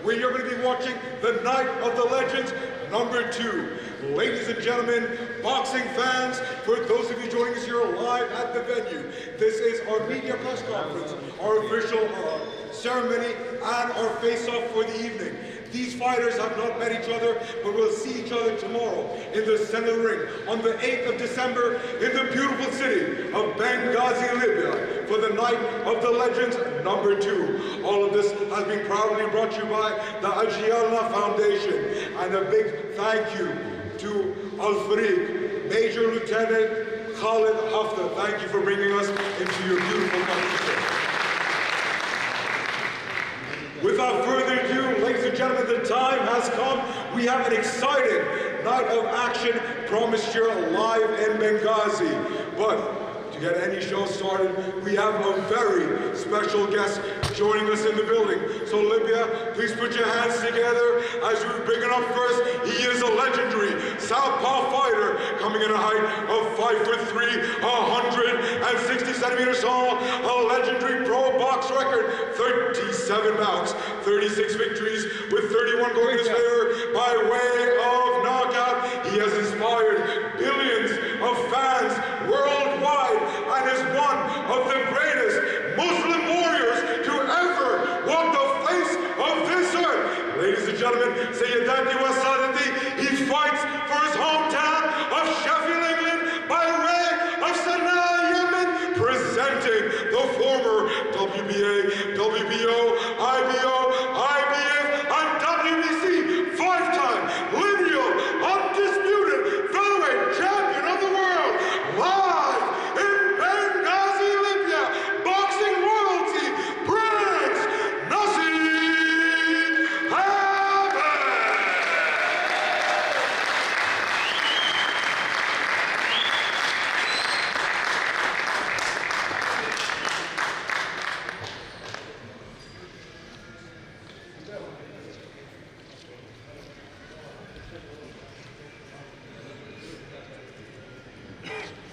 where you're going to be watching the Night of the Legends #2. Ladies and gentlemen, boxing fans, for those of you joining us here live at the venue, this is our media press conference, our official ceremony, and our face-off for the evening. These fighters have not met each other, but will see each other tomorrow in the center of the ring on the 8th of December in the beautiful city of Benghazi, Libya, for the Night of the Legends #2. All of this has been proudly brought to you by the Ajialna Foundation. And a big thank you to Al-Fariq, Major Lieutenant Khalid Hafta. Thank you for bringing us into your beautiful country. Without further ado, ladies and gentlemen, the time has come. We have an exciting night of action promised here live in Benghazi. But to get any show started, we have a very special guest joining us in the building. So Libya, please put your hands together as we bring it up first. He is a legendary southpaw fighter, coming in a height of 5'3", 160 centimeters tall, a legendary pro box record, 37 bouts, 36 victories, with 31 going in his favor by way of knockout. He has inspired billions of fans worldwide and is one of the greatest Muslim warriors to ever walk the face of this earth. Ladies and gentlemen, Sayyidati wa Sadati, he fights for his hometown of Sheffield, England, by way of Sana'a, Yemen, presenting the former WBA, WBO, IBO, IBF, and WBC five-time lineal undisputed featherweight champion of the world, live in Benghazi, Libya, boxing royalty, Prince Nasir Ahmed.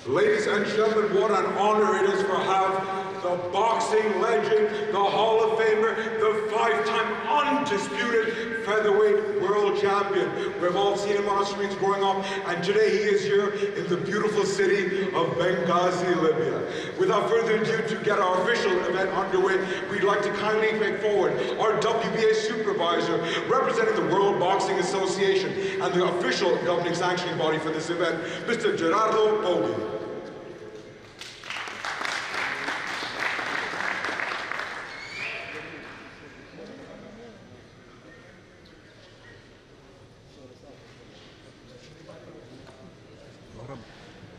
Ladies and gentlemen, what an honor it is to have the boxing legend, the Hall of Famer, the five-time undisputed featherweight world champion. We've all seen him on screens growing up, and today he is here in the beautiful city of Benghazi, Libya. Without further ado, to get our official event underway, we'd like to kindly take forward our WBA supervisor, representing the World Boxing Association and the official governing sanctioning body for this event, Mr. Gerardo Poggi.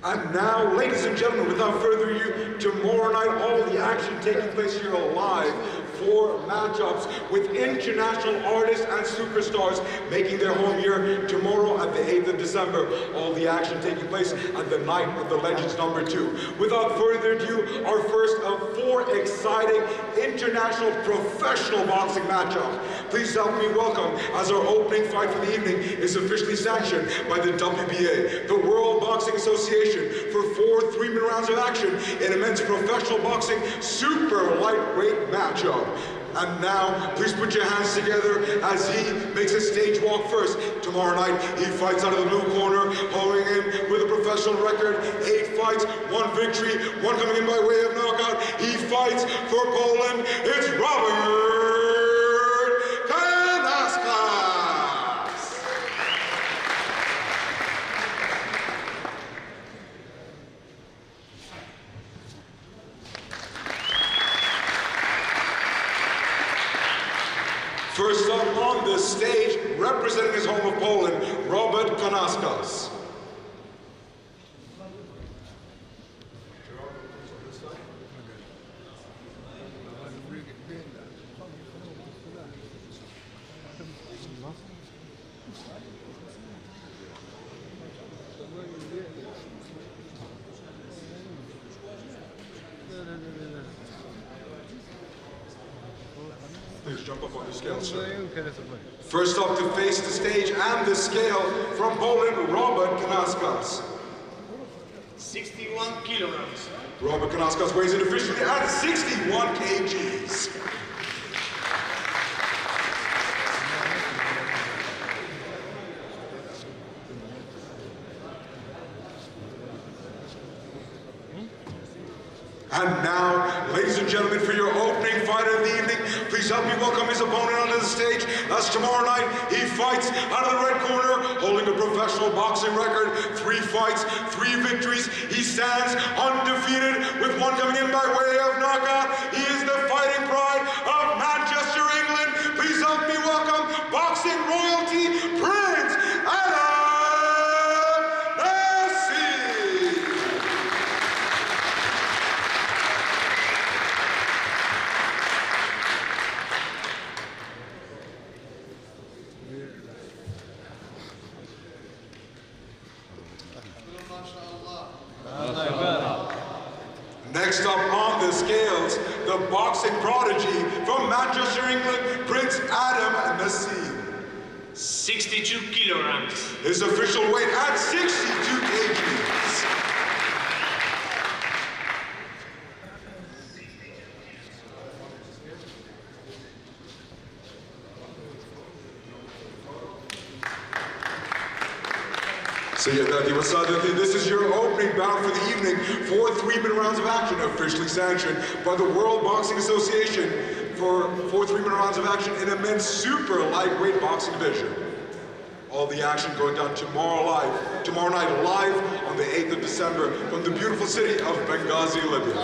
And now, ladies and gentlemen, without further ado, tomorrow night, all the action taking place here live, 4 matchups with international artists and superstars making their home here tomorrow at the 8th of December. All the action taking place at the Night of the Legends #2. Without further ado, our first of 4 exciting international professional boxing matchups. Please help me welcome, as our opening fight for the evening is officially sanctioned by the WBA, the World Boxing Association, for 4 3-minute rounds of action in a men's professional boxing super lightweight matchup. And now, please put your hands together as he makes a stage walk first. Tomorrow night, he fights out of the blue corner, holding in with a professional record, 8 fights, 1 victory, 1 coming in by way of knockout. He fights for Poland. It's Robert Kanaska. First up on the stage, representing his home of Poland, Robert Kanauskas. Please jump up on the scale, sir. First up to face the stage and the scale from Poland, Robert Kanauskas. 61 kilograms. Robert Kanauskas weighs in officially at 61 kgs. And now, ladies and gentlemen, for your opening fight of the evening, please help me welcome his opponent onto the stage. That's tomorrow night. He fights out of the red corner, holding a professional boxing record, 3 fights, 3 victories. He stands undefeated with one coming in by way of knockout. He is the fighting pride of Manchester, England. Please help me welcome boxing royalty, Prince Adam. Next up on the scales, the boxing prodigy from Manchester, England, Prince Adam Nassim. 62 kilograms. His official weight at 62 kgs. This is your opening bout for the evening. 4 3-minute rounds of action, officially sanctioned by the World Boxing Association for 4 3-minute rounds of action in a men's super lightweight boxing division. All the action going down tomorrow night live on the 8th of December from the beautiful city of Benghazi, Libya.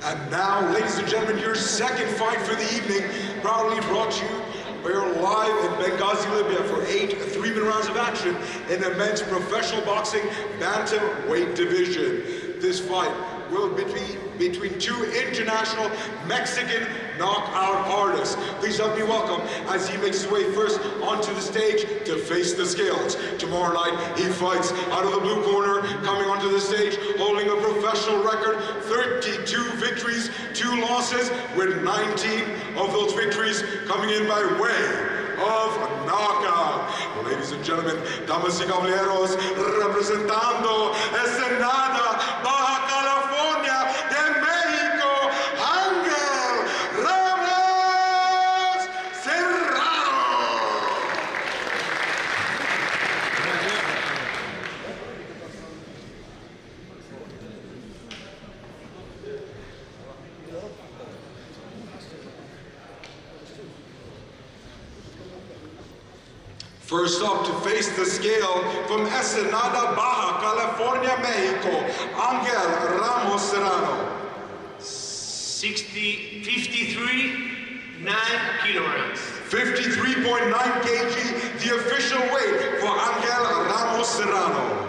And now, ladies and gentlemen, your second fight for the evening, proudly brought to you. We are live in Benghazi, Libya for 8 3-minute rounds of action in the men's professional boxing bantamweight division. This fight will be between 2 international Mexican knockout artists. Please help me welcome, as he makes his way first onto the stage to face the scales. Tomorrow night, he fights out of the blue corner, coming onto the stage, holding a professional record, 32 victories, 2 losses, with 19 of those victories coming in by way of knockout. Ladies and gentlemen, damas y caballeros, representando Ensenada, Baja California de México, Ángel Ramos Serrano. First up to face the scale from Ensenada, Baja California, Mexico, Ángel Ramos Serrano. 53, 9 kilograms. 53.9 kg, the official weight for Ángel Ramos Serrano.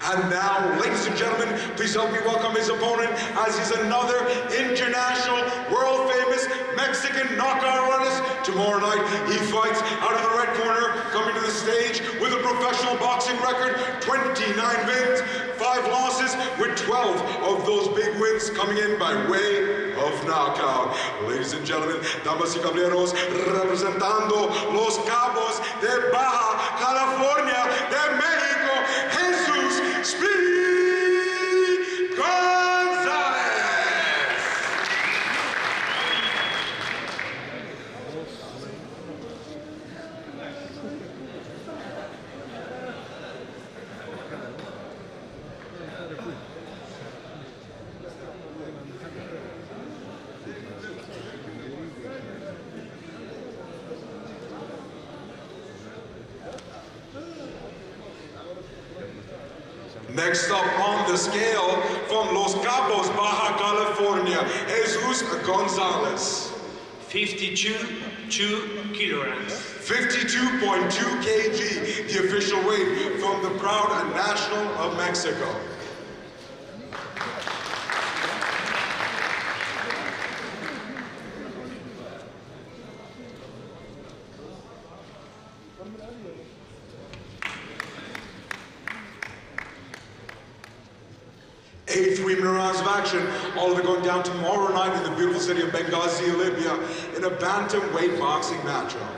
And now, ladies and gentlemen, please help me welcome his opponent, as he's another international, world-famous Mexican knockout artist. Tomorrow night, he fights out of the red corner, coming to the stage with a professional boxing record, 29 wins, 5 losses, with 12 of those big wins coming in by way of knockout. Ladies and gentlemen, damas y caballeros, representando Los Cabos de Baja California de México, Jesus Speed Gonzalez. Next up on the scale, from Los Cabos, Baja California, Jesus Gonzalez. 52 kilograms. 52.2 kg, the official weight from the proud national of Mexico. all of it going down tomorrow night in the beautiful city of Benghazi, Libya, in a bantamweight boxing matchup.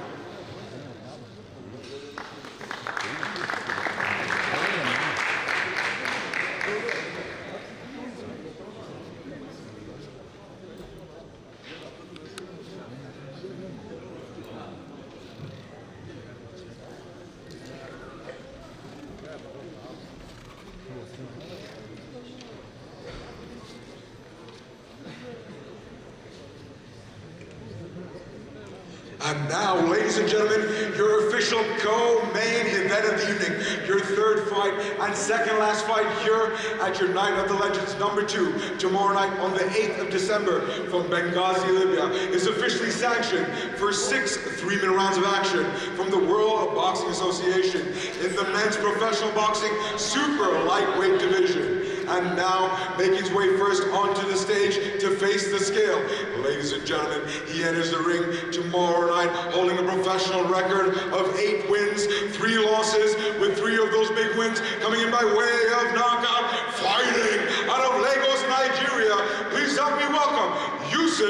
And now, ladies and gentlemen, your official co-main event of the evening, your third fight and second last fight here at your Night of the Legends #2, tomorrow night on the 8th of December from Benghazi, Libya, is officially sanctioned for 6 3-minute rounds of action from the World Boxing Association in the men's professional boxing super lightweight division. And now, making his way first onto the stage to face the scale. Ladies and gentlemen, he enters the ring tomorrow night holding a professional record of 8 wins, 3 losses, with 3 of those big wins coming in by way of knockout, fighting out of Lagos, Nigeria. Please help me welcome Yusuf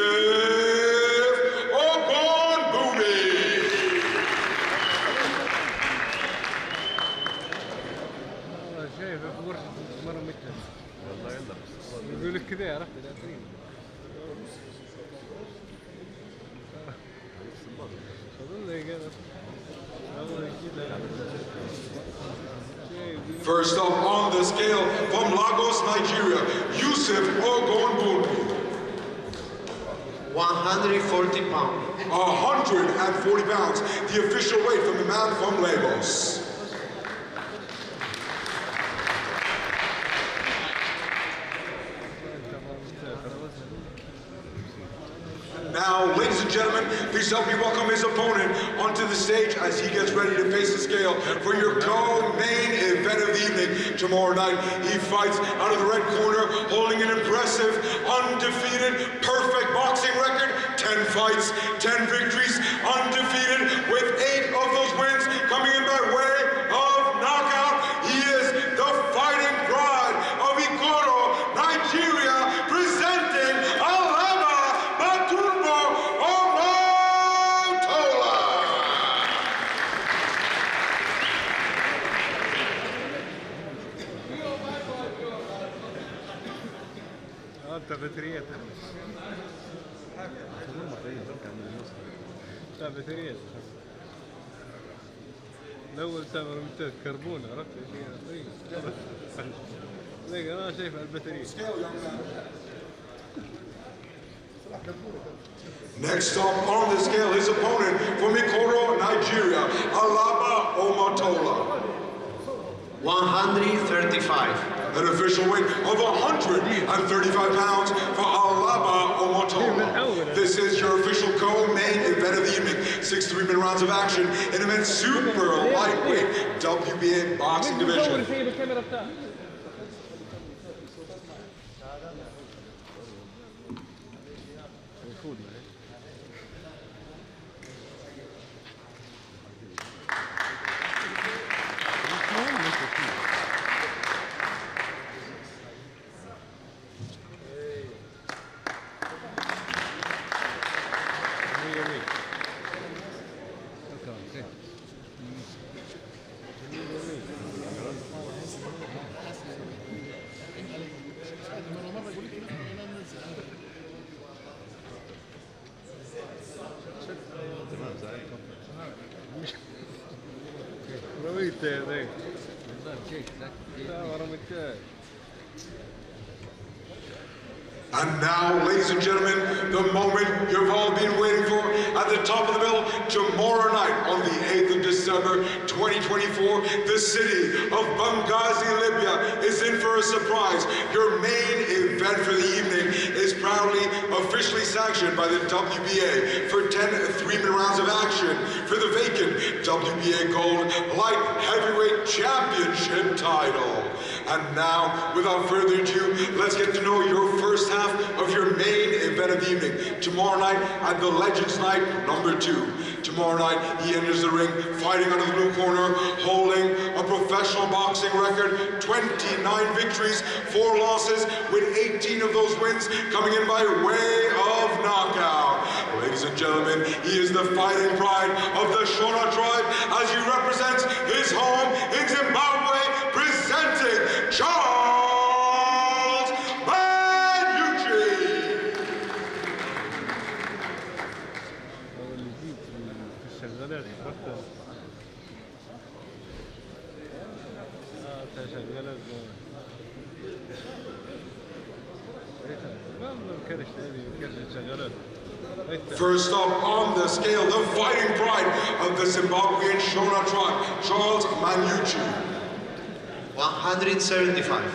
Ogunbumi. يقول لك كذا عرفت الأخير First up on the scale from Lagos, Nigeria, Yusuf Ogunbumi. 140 pounds. 140 pounds, the official weight from the man from Lagos. Now, ladies and gentlemen, please help me welcome his opponent onto the stage as he gets ready to face the scale for your co-main event of the evening. Tomorrow night, he fights out of the red corner, holding an impressive, undefeated, perfect boxing record. 10 fights, 10 victories, undefeated, with 8 of those wins coming in by way of knockout. He is the fighting pride of Ikoro, Nigeria, presenting بطاريات لا بطاريات الأول تامر ممتاز كربون عرفت ايش أنا شايف البطارية. Next up on the scale, his opponent from Ikoro, Nigeria, Alaba Omatola. 135. An official weight of 135 pounds for Alaba Omatola. This is your official co-main event of the evening. 6 3-minute rounds of action in a men's super lightweight WBA boxing division. And now, ladies and gentlemen, the moment you've all been waiting for, at the top of the bill, tomorrow night on the 8th of December, 2024, the city of Benghazi, Libya is in for a surprise. Your main event for the evening is proudly officially sanctioned by the WBA for 10 3-minute rounds of action for the vacant WBA Gold Light Heavyweight Championship title. And now, without further ado, let's get to know your first half of your main event event of the evening. Tomorrow night at the Legends Night #2. Tomorrow night he enters the ring fighting out of the blue corner, holding a professional boxing record, 29 victories, 4 losses, with 18 of those wins coming in by way of knockout. Ladies and gentlemen, he is the fighting pride of the Shona tribe as he represents his home in Zimbabwe, presenting Charles Banyuchi. هو اللي جديد في الشغالات عرفت؟ بتاع شغالات ما بنكرش هذه بنكرش الشغالات. First up on the scale, the fighting pride of the Zimbabwean Shona tribe, Charles Banyuchi. 175.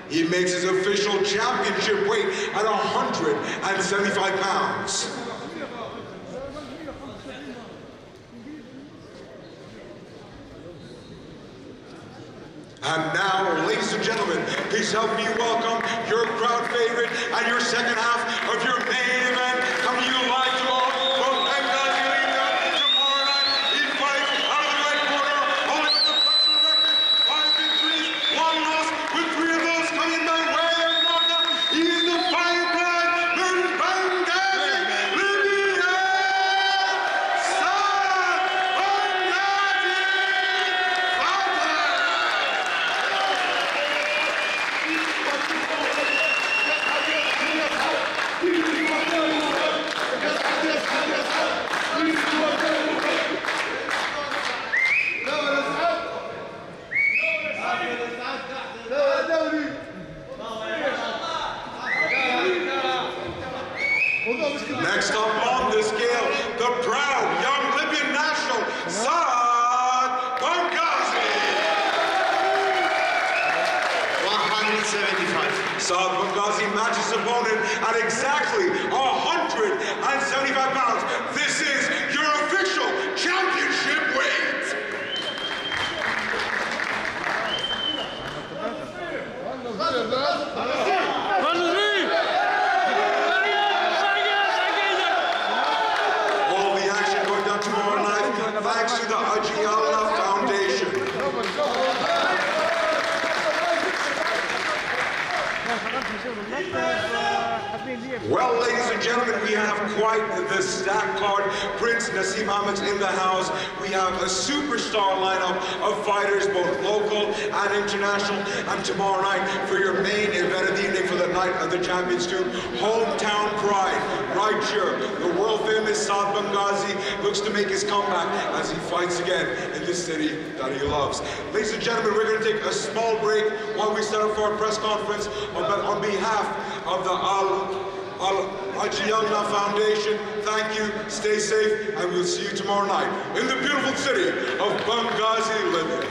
He makes his official championship weight at 175 pounds. And now, ladies and gentlemen, please help me welcome your crowd favorite and your second half of your main event, coming to you live from Benghazi, Libya. Tomorrow night, he fights out of the right corner, holding the professional record, 5 victories, 1 loss, with 3 of those coming by way of knockout. He is the fighting pride in Benghazi, Libya. Next up on the scale, the proud young Libyan national, Saad Benghazi. 175. Saad Benghazi matches his opponent at exactly 175 pounds. This is your official championship weight. All the action going down tomorrow night thanks to the Ajiyala Foundation. Well, ladies and gentlemen, we have quite the stacked card. Prince Nassim Ahmed's in the house. We have a superstar lineup of fighters, both local and international. And tomorrow night, for your main event of the evening for the Night of the Champions 2, Hometown Pride. Right here, the world-famous Saad Benghazi looks to make his comeback as he fights again in this city that he loves. Ladies and gentlemen, we're going to take a small break while we set up for our press conference on behalf of the Al-Ajiyala Foundation. Thank you, stay safe, and we'll see you tomorrow night in the beautiful city of Benghazi, Libya.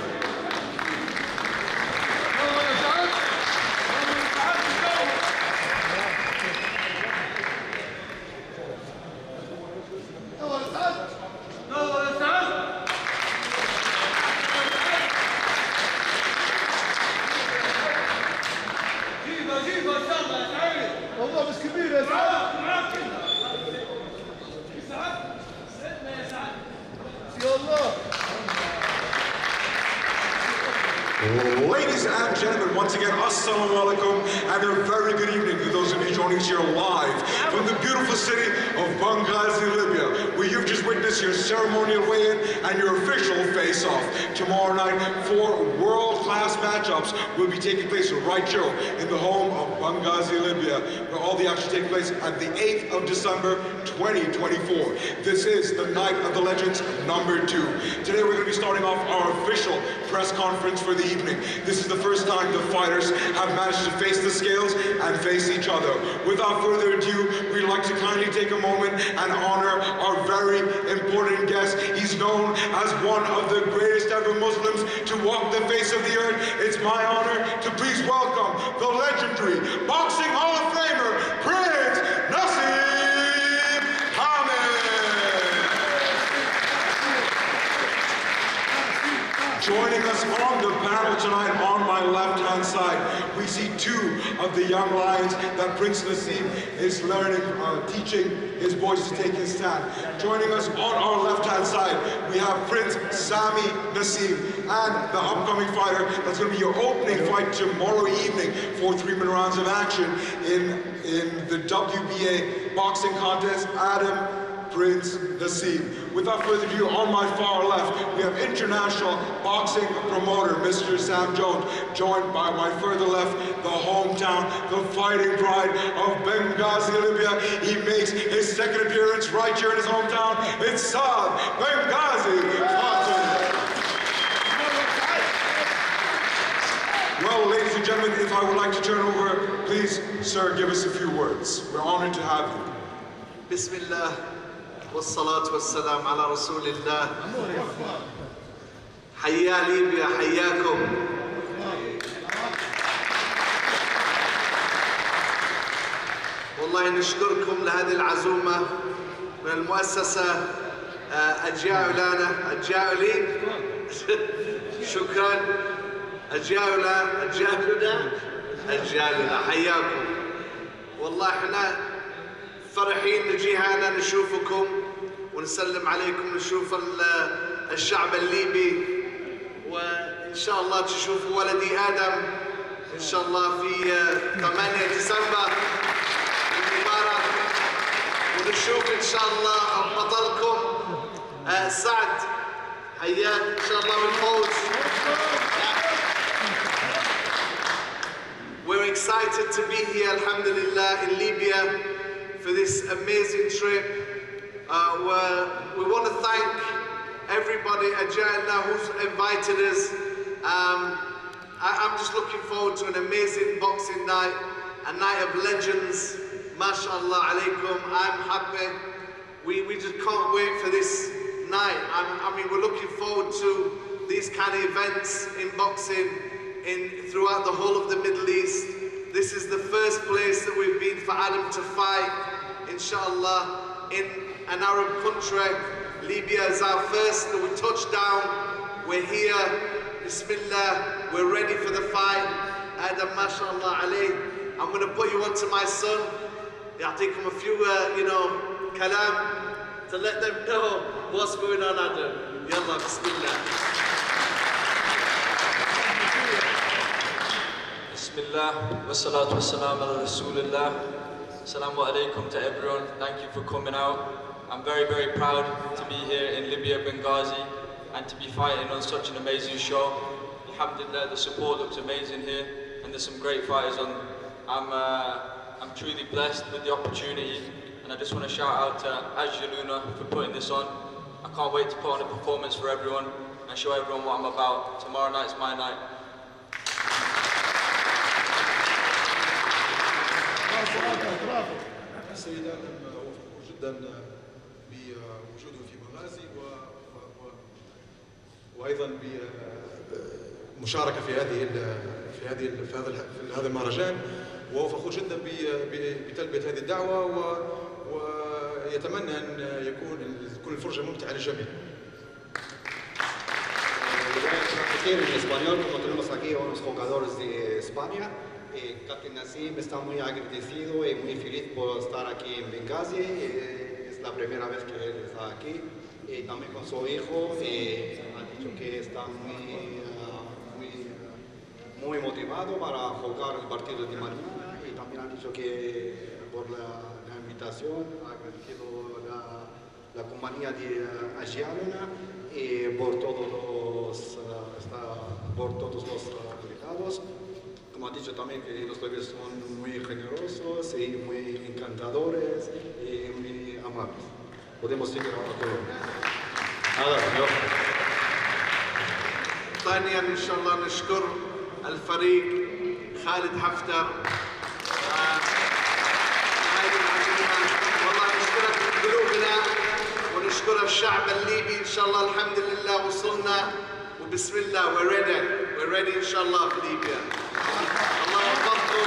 Ladies and gentlemen, once again, assalamu alaikum, and a very good evening to those of you joining us here live from the beautiful city of Benghazi, Libya, where you've just witnessed your ceremonial weigh-in and your official face-off. Tomorrow night, 4 world-class matchups will be taking place right here in the home of Benghazi, Libya, where all the action takes place at the 8th of December, 2024. This is the Night of the Legends #2. Today we're going to be starting off our official press conference for the evening. This is the first time the fighters have managed to face the scales and face each other. Without further ado, we'd like to kindly take a moment and honor our very important guest. He's known as one of the greatest ever Muslims to walk the face of the earth. It's my honor to please welcome the legendary Boxing Hall of Famer, Prince Nassim Ahmed. Joining us on the panel tonight on my left-hand side, we we see two of the young lions that Prince Nassim is learning, teaching his boys to take his stand. Joining us on our left-hand side, we have Prince Sami Nassim and the upcoming fighter that's going to be your opening fight tomorrow evening for 3-minute rounds of action in the WBA boxing contest, Adam Prince Nassim. Without further ado, on my far left, we have international boxing promoter, Mr. Sam Jones, joined by my further left, the hometown, the fighting pride of Benghazi, Libya. He makes his second appearance right here in his hometown. It's Saad Benghazi. Well, ladies and gentlemen, if I would like to turn over, please, sir, give us a few words. We're honored to have you. Bismillah. والصلاة والسلام على رسول الله. حيا ليبيا حياكم. والله نشكركم لهذه العزومة من المؤسسة. أجيالنا شكرا. أجيالنا حياكم. والله احنا فرحين نجي هنا نشوفكم ونسلم عليكم، نشوف الشعب الليبي، وإن شاء الله تشوفوا ولدي آدم إن شاء الله في 8 ديسمبر المباراة، ونشوف إن شاء الله بطلكم سعد حياك إن شاء الله بالفوز. We're excited to be here, alhamdulillah, in Libya for this amazing trip. We want to thank everybody at Jannah who's invited us. I'm just looking forward to an amazing boxing night, a night of legends. MashaAllah alaikum. I'm happy. We just can't wait for this night. I mean, we're looking forward to these kind of events in boxing throughout the whole of the Middle East. This is the first place that we've been for Adam to fight, inshallah, in an Arab country. Libya is our first that we touched down. We're here, Bismillah, we're ready for the fight. Adam, mashallah alayh. I'm going to put you on to my son. يعطيكم a few, kalam to let them know what's going on, Adam. Yallah, Bismillah. Bismillah, wassalatu wassalam ala Rasulillah. Assalamu alaikum to everyone. Thank you for coming out. I'm very, very proud to be here in Libya, Benghazi, and to be fighting on such an amazing show. Alhamdulillah, the support looks amazing here, and there's some great fighters on. I'm truly blessed with the opportunity, and I just want to shout out to Ajjaluna for putting this on. I can't wait to put on a performance for everyone and show everyone what I'm about. Tomorrow night's my night. السيد آدم هو فخور جدا بوجوده في بنغازي وايضا بمشاركه في هذا المهرجان، وهو فخور جدا بتلبيه هذه الدعوه ويتمنى ان تكون الفرجه ممتعه للجميع. En español, como tenemos aquí a unos jugadores de España, Captain Nassim está muy agradecido y muy feliz por estar aquí en Benghazi. Es la primera vez que él está aquí. También con su hijo, ha dicho que está muy motivado para jugar el partido de mañana, y también ha dicho que por la invitación ha agradecido la compañía de Ajjaluna y por todos los invitados. Como ha dicho también que los bebés son muy generosos y muy encantadores y muy amables. Podemos seguir a todo. ثانيا ان شاء الله نشكر الفريق خالد حفتر. والله نشكرك من قلوبنا ونشكر الشعب الليبي. ان شاء الله الحمد لله وصلنا وبسم الله. we're ready ان شاء الله في ليبيا. الله يحفظكم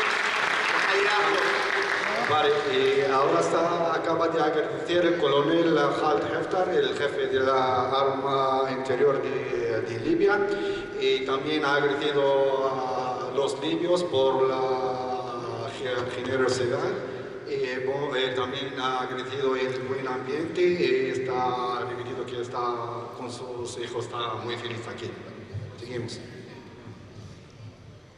وحياكم. Vale, ahora acaba de agradecer el coronel Khaled Haftar, el jefe de la arma interior de Libia, y también ha agradecido a los libios por la generosidad. También ha agradecido el buen ambiente. Está repetido que está con sus hijos, está muy feliz aquí. Seguimos.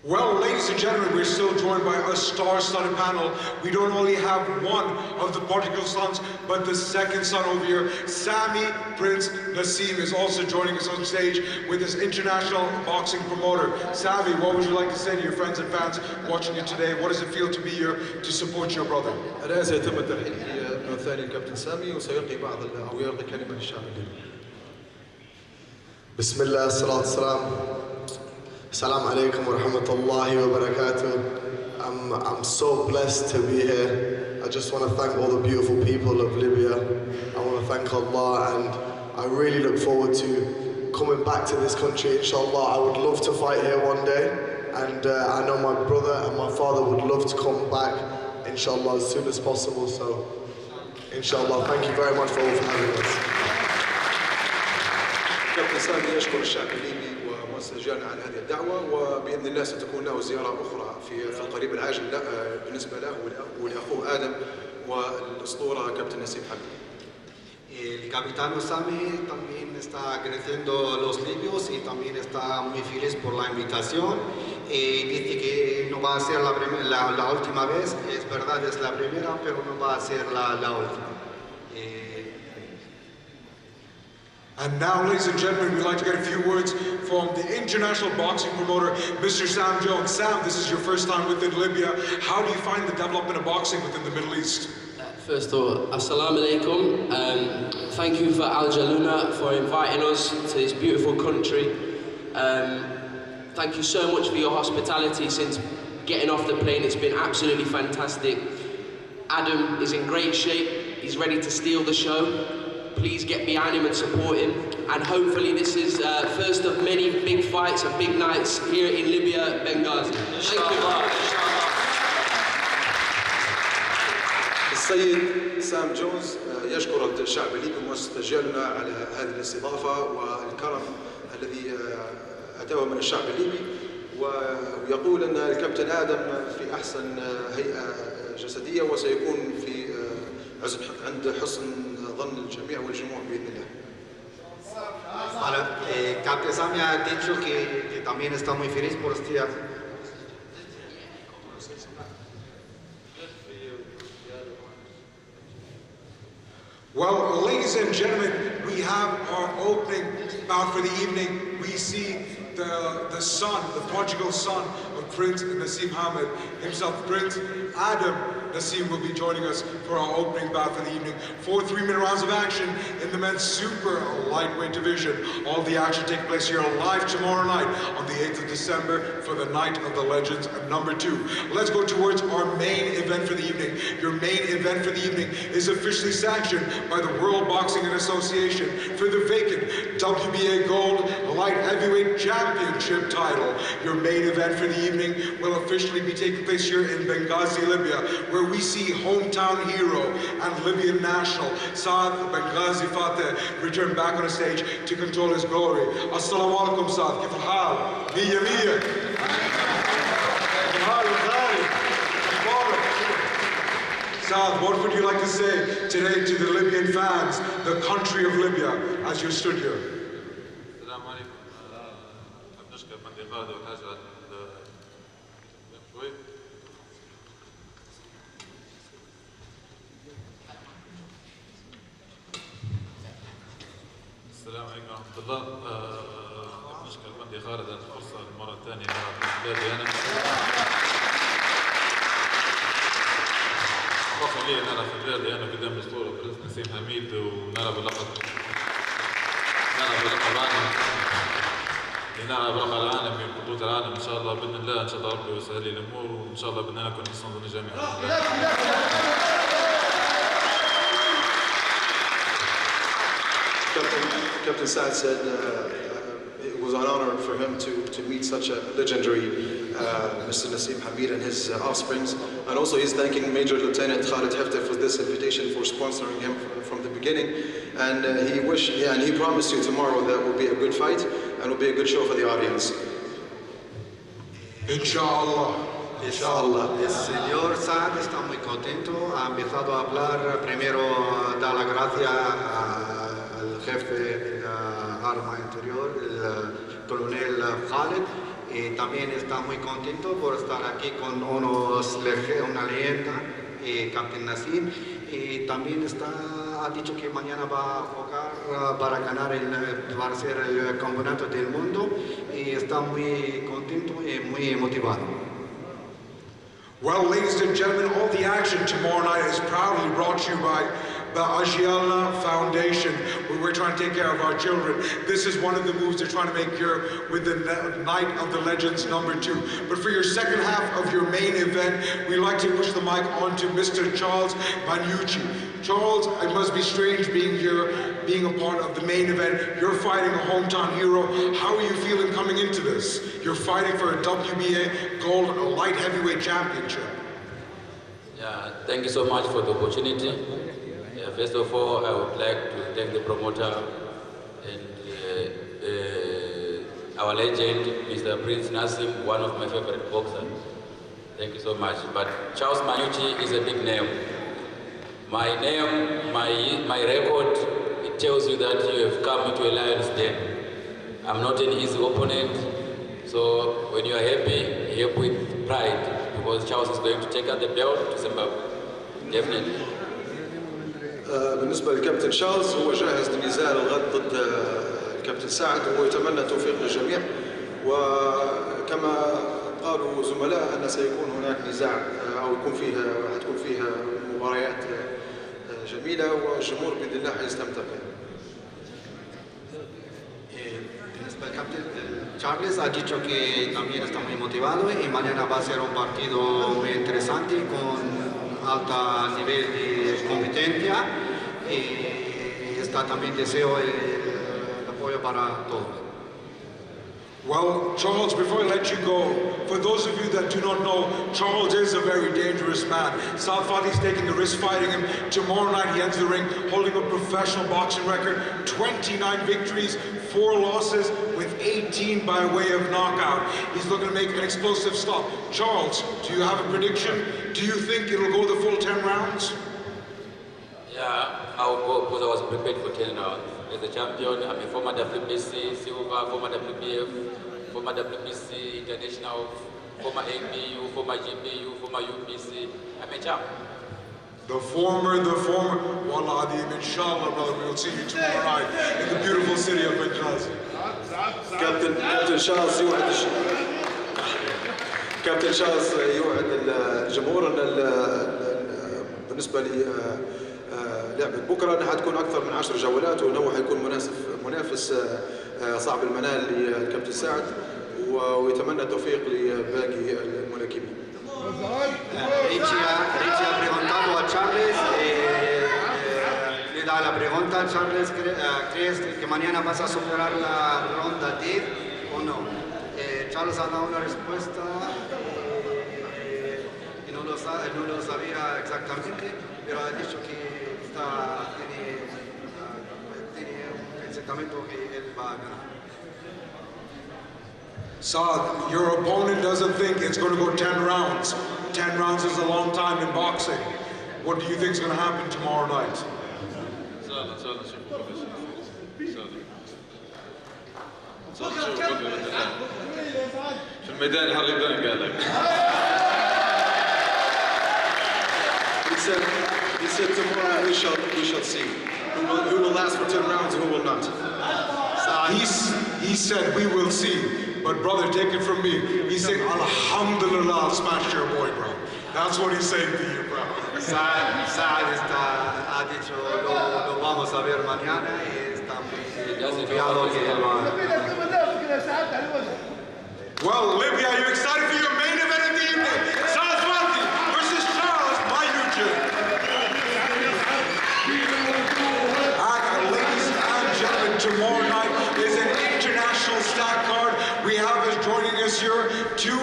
Well, ladies and gentlemen, we're still joined by a star-studded panel. We don't only have one of the prodigal sons, but the second son over here. Sami Prince Nassim is also joining us on stage with this international boxing promoter. Sami, what would you like to say to your friends and fans watching you today? What does it feel to be here to support your brother? الآن سيتم الترحيب بابنه الثاني الكابتن سامي وسيلقي أو يلقي كلمة للشعب الليبي. بسم الله الصلاة والسلام. Assalamu alaikum wa rahmatullahi wa barakatuh. I'm so blessed to be here. I just want to thank all the beautiful people of Libya. I want to thank Allah, and I really look forward to coming back to this country, inshallah. I would love to fight here one day, and I know my brother and my father would love to come back, inshallah, as soon as possible. So, inshallah, thank you very much for having us. كابتن سامي يشكر الشعب الليبي ومؤسسة على هذه الدعوة، وبإذن الله ستكون له زيارة أخرى في القريب العاجل بالنسبة له ولأخوه آدم والأسطورة كابتن نسيم حميد. El capitán Sami también está agradeciendo a los libios y también está muy feliz por la invitación. Dice que no va a ser la última vez, es verdad, es la primera, pero no va a ser la última. And now, ladies and gentlemen, we'd like to get a few words from the international boxing promoter, Mr. Sam Jones. Sam, this is your first time within Libya. How do you find the development of boxing within the Middle East? First of all, assalamu alaikum. Thank you for Al Jaluna for inviting us to this beautiful country. Thank you so much for your hospitality since getting off the plane. It's been absolutely fantastic. Adam is in great shape. He's ready to steal the show. Please get behind him and support him. And hopefully this is first of many big fights and big nights here in Libya, Benghazi. Thank you. السيد سام جونز يشكر الشعب الليبي ومؤسسة جالنا على هذه الاستضافة والكرم الذي أتاه من الشعب الليبي، ويقول أن الكابتن آدم في أحسن هيئة جسدية وسيكون في عند حسن ظن الجميع والجموع بإذن الله. Captain Sami ha dicho que también está muy feliz por este día. Well, ladies and gentlemen, we have our opening bout for the evening. We see the son, the prodigal son of Prince Nassim Hamid himself, Prince Adam Nassim, will be joining us for our opening bout for the evening. 4 3-minute rounds of action in the men's super lightweight division. All the action taking place here live tomorrow night on the 8th of December for the Night of the Legends #2. Let's go towards our main event for the evening. Your main event for the evening is officially sanctioned by the World Boxing Association for the vacant WBA Gold Light Heavyweight Championship title. Your main event for the evening will officially be taking place here in Benghazi, Libya, where we see hometown hero and Libyan national Saad Benghazi Fateh return back on the stage to control his glory. Assalamu alaikum, Saad. Kif al-hal? Mia mia. Saad, what would you like to say today to the Libyan fans, the country of Libya, as you stood here? السلام عليكم. نشكر بنغازي وحاجة شوي. السلام عليكم ورحمة الله. نشكر بندي خالد على الفرصة المرة الثانية بلادي أنا. فخر لي أنا في بلادي أنا قدام الأسطورة برنس نسيم حميد ونلعب بلقب العالم في بطولة العالم إن شاء الله بإذن الله. إن شاء الله ربي يسهل لي الأمور وإن شاء الله بدنا نكون حسن ظن الجميع. Captain Saad said it was an honor for him to meet such a legendary Mr. Nassim Hamid and his offsprings, and also he's thanking Major Lieutenant Khalid Hefter for this invitation, for sponsoring him from the beginning, and he promised you tomorrow that will be a good fight and will be a good show for the audience. Inshallah. Inshallah. El señor Saad está muy contento. Ha empezado a hablar. Primero da la gracia al jefe de la arma interior, el coronel Khaled. Y también está muy contento por estar aquí con una leyenda, Captain Nassim. Y también ha dicho que mañana va a jugar para ganar para ser el campeonato del mundo. Y está muy contento y muy motivado. Well, ladies and gentlemen, all the action tomorrow night is proudly brought to you by the Ajialna Foundation, where we're trying to take care of our children. This is one of the moves they're trying to make here with the Night of the Legends #2. But for your second half of your main event, we'd like to push the mic on to Mr. Charles Manucci. Charles, it must be strange being here, being a part of the main event. You're fighting a hometown hero. How are you feeling coming into this? You're fighting for a WBA Gold Light Heavyweight Championship. Yeah, thank you so much for the opportunity. First of all, I would like to thank the promoter and our legend, Mr. Prince Nassim, one of my favorite boxers. Thank you so much. But Charles Manucci is a big name. My name, my record, it tells you that you have come into a lion's den. I'm not an easy opponent, so when you are happy with pride, because Charles is going to take out the belt to Zimbabwe, definitely. بالنسبة للكابتن شارلز هو جاهز للنزال الغد ضد الكابتن سعد ويتمنى التوفيق للجميع وكما قالوا زملاء أن سيكون هناك نزاع أو حتكون فيها مباريات جميلة والجمهور بإذن الله حيستمتع بها. El capitán Charles ha dicho que también está muy motivado y mañana va a ser un partido muy interesante con alto nivel de competencia y está también deseo el apoyo para todos. Well, Charles, before I let you go, for those of you that do not know, Charles is a very dangerous man. Saad Fati's taking the risk fighting him. Tomorrow night he enters the ring holding a professional boxing record, 29 victories, 4 losses with 18 by way of knockout. He's looking to make an explosive stop. Charles, do you have a prediction? Do you think it'll go the full 10 rounds? Yeah, I'll go because I was prepared for 10 rounds. As a champion, I'm a former WBC silver, former WBF, former WBC international, former ABU, former GBU, former UBC. I'm a champ. The former. Wallah Adim, inshallah, brother, we'll see you tomorrow night in the beautiful city of Benghazi. كابتن شارلز يوعد الجمهور ان بالنسبه لي لعبه بكره انها حتكون اكثر من 10 جولات وانه حيكون منافس صعب المنال للكابتن سعد ويتمنى التوفيق لباقي الملاكمين. Richie ha preguntado a Charles, le da la pregunta a Charles, ¿crees que mañana vas a superar la ronda 10 o no? Charles ha dado una respuesta y no lo sabía exactamente, pero ha dicho que tiene un pensamiento que él va a ganar. Saad, your opponent doesn't think it's going to go 10 rounds. 10 rounds is a long time in boxing. What do you think is going to happen tomorrow night? في الميدان هربان قال لك. He said tomorrow we shall see who will last for 10 rounds and who will not. He said we will see, but brother, take it from me. He's saying Alhamdulillah, I'll smash your boy, bro. That's what he's saying to you, bro. Saad ha dicho lo vamos a ver mañana y está muy confiado que él va a ganar. Well, Libya, are you excited for your main event of the evening? Saad Fati versus Charles Manucci. And ladies and gentlemen, tomorrow night is an international stack card. We have as joining us here 2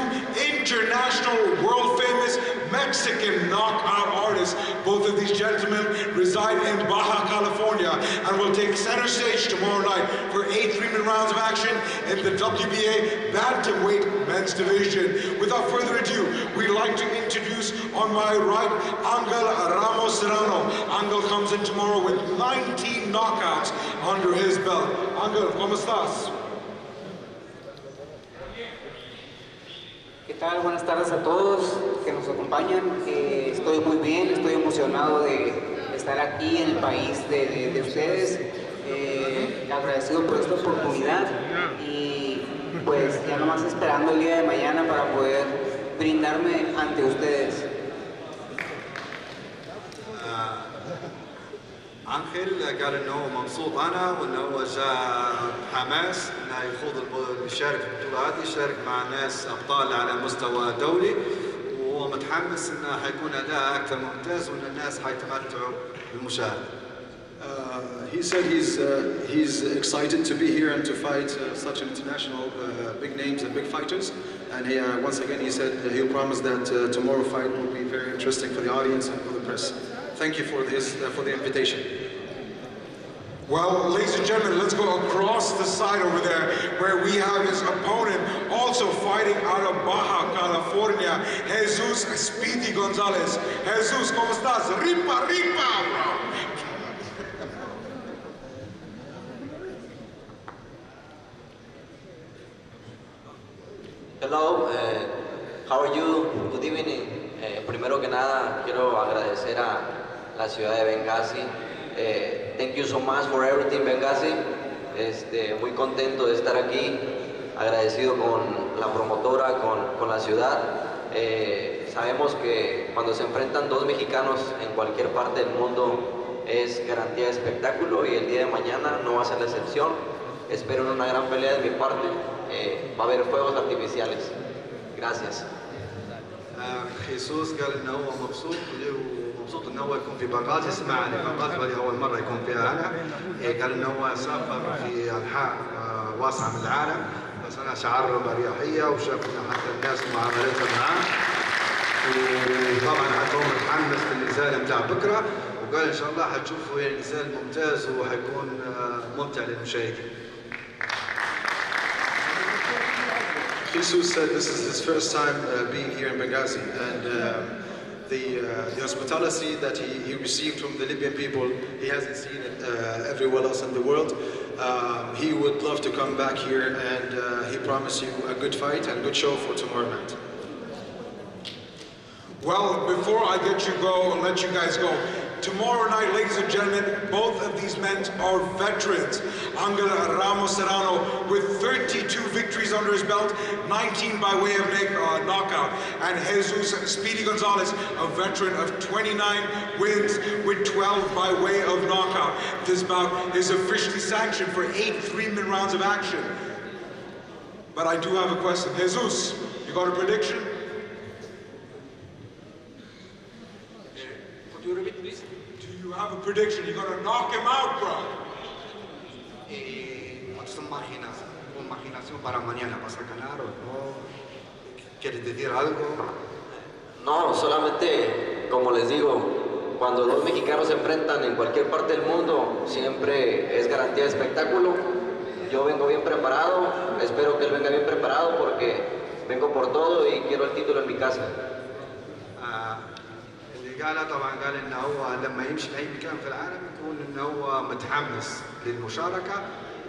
international world famous Mexican knockout artists, Both of these gentlemen reside in Baja California and will take center stage tomorrow night for 8 3-minute rounds of action in the WBA bantamweight men's division. Without further ado, we'd like to introduce on my right, Angel Ramos Serrano. Angel comes in tomorrow with 19 knockouts under his belt. Angel, ¿cómo estás? ¿Qué tal? Buenas tardes a todos que nos acompañan. Estoy muy bien, estoy emocionado de estar aquí en el país de ustedes. Agradecido por esta oportunidad y pues ya nomás esperando el día de mañana para poder brindarme ante ustedes. أنخيل قال إنه هو مبسوط أنا وإنه هو جاء حماس إنه يشارك في البطولة هذه، يشارك مع ناس أبطال على مستوى دولي، وهو متحمس إنه حيكون أداء أكثر ممتاز وإن الناس حيتمتعوا بالمشاهدة. He said he's excited to be here and to fight such international big names and big fighters. And he, once again, he said he'll promise that tomorrow's fight will be very interesting for the audience and for the press. Thank you for the invitation. Well, ladies and gentlemen, let's go across the side over there where we have his opponent also fighting out of Baja California, Jesus Speedy Gonzalez. Jesus, ¿cómo estás? Ripa, ripa, bro. Hello, how are you? Good evening. Primero que nada, quiero agradecer a la ciudad de Benghazi. Thank you so much for everything, Benghazi. Muy contento de estar aquí, agradecido con la promotora, con la ciudad. Sabemos que cuando se enfrentan dos mexicanos en cualquier parte del mundo es garantía de espectáculo y el día de mañana no va a ser la excepción. Espero una gran pelea de mi parte. Va a haber fuegos artificiales. Gracias. خيسوس قال انه هو مبسوط انه هو يكون في بنغازي. سمع عن بنغازي وهذه اول مره يكون فيها هنا. قال انه هو سافر في انحاء واسعه من العالم، بس انا شعر باريحيه وشاف حتى الناس معاملتها معاه، وطبعا حتى هو متحمس بالنزال بتاع بكره، وقال ان شاء الله حتشوفوا نزال ممتاز وحيكون ممتع للمشاهدين. Jesus said this is his first time being here in Benghazi, and the hospitality that he received from the Libyan people, he hasn't seen it everywhere else in the world. He would love to come back here, and he promised you a good fight and good show for tomorrow night. Well, before I let you guys go, tomorrow night, ladies and gentlemen, both of these men are veterans. Angel Ramos Serrano with 32 victories under his belt, 19 by way of knockout. And Jesus Speedy Gonzalez, a veteran of 29 wins with 12 by way of knockout. This bout is officially sanctioned for 8 3-minute rounds of action. But I do have a question. Jesus, you got a prediction? Could you repeat, please? You have a prediction. You're gonna knock him out, bro. ¿Cuántas imaginación para mañana? ¿Vas a ganar o no? ¿Quieres decir algo? No, solamente, como les digo, cuando dos mexicanos se enfrentan en cualquier parte del mundo, siempre es garantía de espectáculo. Yo vengo bien preparado, espero que él venga bien preparado porque vengo por todo y quiero el título en mi casa. قال طبعا قال انه هو لما يمشي في اي مكان في العالم يكون انه هو متحمس للمشاركه،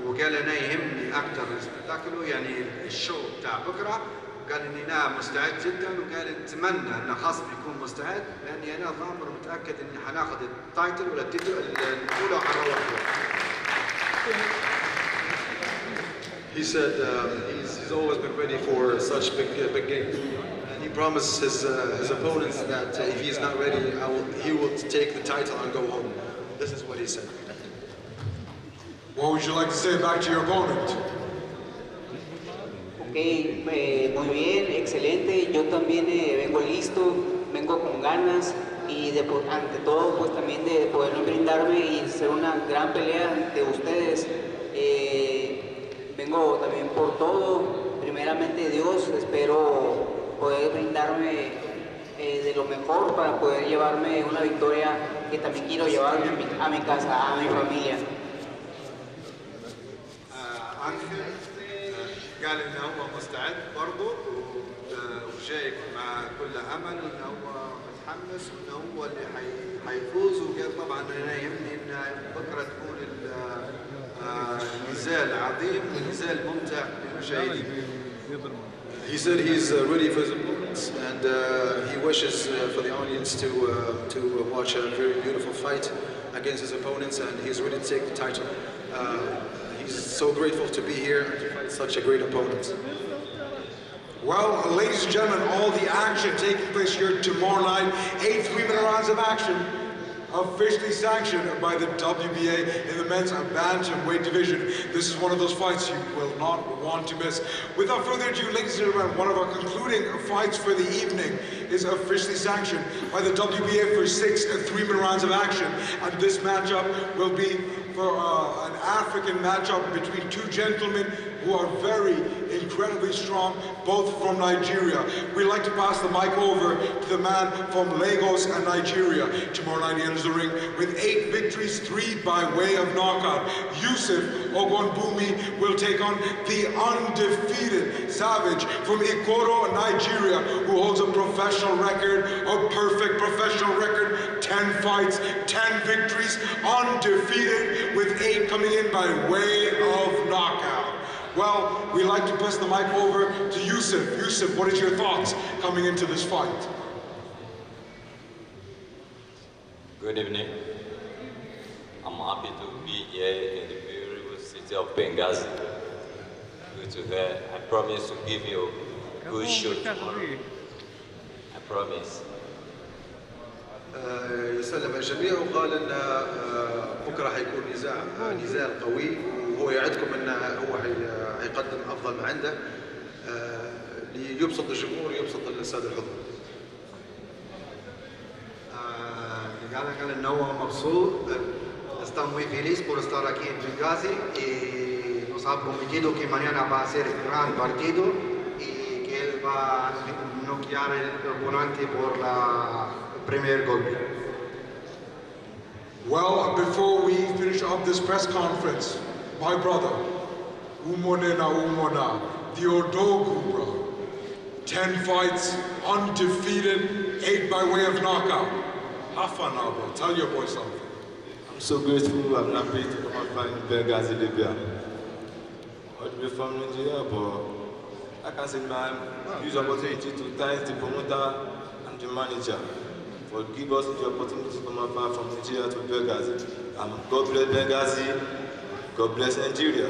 وقال انا يهمني اكثر السبكتاكلو يعني الشو بتاع بكره، وقال اني انا مستعد جدا، وقال اتمنى ان خصمي يكون مستعد لاني انا ضامن متاكد اني حناخذ التايتل ولا البطوله وحنروح. He said he's always been ready for such big games. He promised his opponents that if he's not ready, he will take the title and go home. This is what he said. What would you like to say back to your opponent? Okay, muy bien, excelente. Yo también vengo listo, vengo con ganas y ante todo pues también de poder brindarme y hacer una gran pelea ante ustedes. Vengo también por todo, primeramente Dios, espero poder brindarme de lo mejor para poder llevarme una victoria que también quiero llevarme a mi casa, a mi familia. أنخل قال إنه هو مستعد برضه وجاي مع كل أمل وإنه هو متحمس وإنه هو اللي حيفوز. وقال طبعا أنا يهمني إن بكرة تكون نزال عظيم ونزال ممتع للمشاهدين. He said he's ready for his opponents and he wishes for the audience to watch a very beautiful fight against his opponents, and he's ready to take the title. He's so grateful to be here and to fight such a great opponent. Well, ladies and gentlemen, all the action taking place here tomorrow night, 8 3-minute rounds of action, officially sanctioned by the WBA in the men's bantamweight division. This is one of those fights you will not want to miss. Without further ado, ladies and gentlemen, one of our concluding fights for the evening is officially sanctioned by the WBA for 6 3-minute rounds of action. And this matchup will be for an African matchup between two gentlemen who are very incredibly strong, both from Nigeria. We'd like to pass the mic over to the man from Lagos and Nigeria. Tomorrow night he enters the ring with 8 victories, 3 by way of knockout. Yusuf Ogunbumi will take on the undefeated Savage from Ikoro, Nigeria, who holds a professional record, a perfect professional record, 10 fights, 10 victories, undefeated, with 8 coming in by way of knockout. Well, we'd like to pass the mic over to Yusuf. Yusuf, what is your thoughts coming into this fight? Good evening. I'm happy to be here in the beautiful city of Benghazi. Good to hear. I promise to give you a good show tomorrow. I promise. يسلم الجميع وقال ان بكره حيكون نزال قوي، وهو يعدكم ان هو حيقدم افضل ما عنده ليبسط الجمهور ويبسط الساده الحضور. Gana en Nuevo Mopsul, está muy feliz por estar aquí en Benghazi y nos ha prometido que mañana va a ser un gran partido y que él va a noquear el oponente por la primer golpe. Well, before we finish up this press conference, my brother, Umonena Umona, the Odogu brother, 10 fights, undefeated, 8 by way of knockout. Have fun now, bro. Tell your boy something. I'm so grateful. I'm happy to come and find Benghazi, Libya. I'd be from Nigeria, but I can say man, use opportunity to thank the promoter and the manager for giving us the opportunity to come and find from Nigeria to Benghazi. And God bless Benghazi. God bless Nigeria.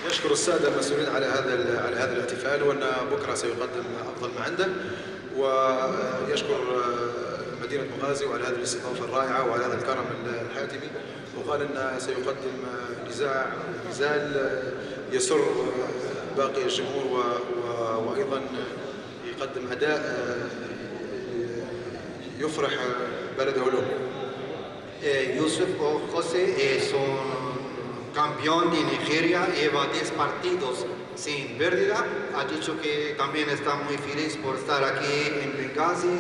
يشكر السادة المسؤولين على هذا الاحتفال، وأن بكرة سيقدم أفضل ما عنده، ويشكر مدينة بنغازي وعلى هذه الاستضافة الرائعة وعلى هذا الكرم الحاتمي، وقال أن سيقدم نزال يسر باقي الجمهور وأيضا يقدم أداء يفرح بلده الأم. Yusuf José es un campeón de Nigeria, lleva 10 partidos sin pérdida. Ha dicho que también está muy feliz por estar aquí en Benghazi,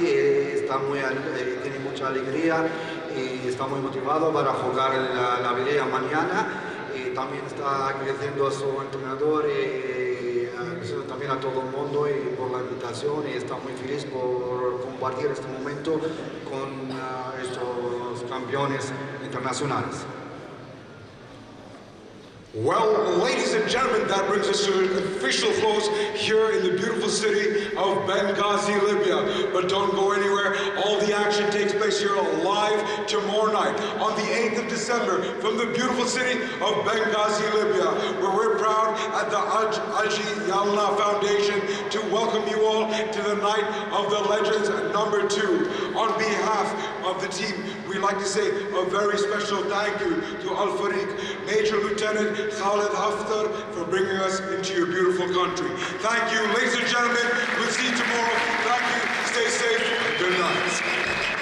tiene mucha alegría y está muy motivado para jugar la pelea mañana. Y también está agradeciendo a su entrenador y también a todo el mundo y por la invitación, y está muy feliz por compartir este momento con estos campeones internacionales. Well, ladies and gentlemen, that brings us to an official close here in the beautiful city of Benghazi, Libya. But don't go anywhere. All the action takes place here live tomorrow night on the 8th of December from the beautiful city of Benghazi, Libya, where we're proud at the Aji Yalna Foundation to welcome you all to the Night of the Legends #2. On behalf of the team, we'd like to say a very special thank you to Al-Fariq, Major Lieutenant Khalid Haftar, for bringing us into your beautiful country. Thank you, ladies and gentlemen. We'll see you tomorrow. Thank you. Stay safe. Good night.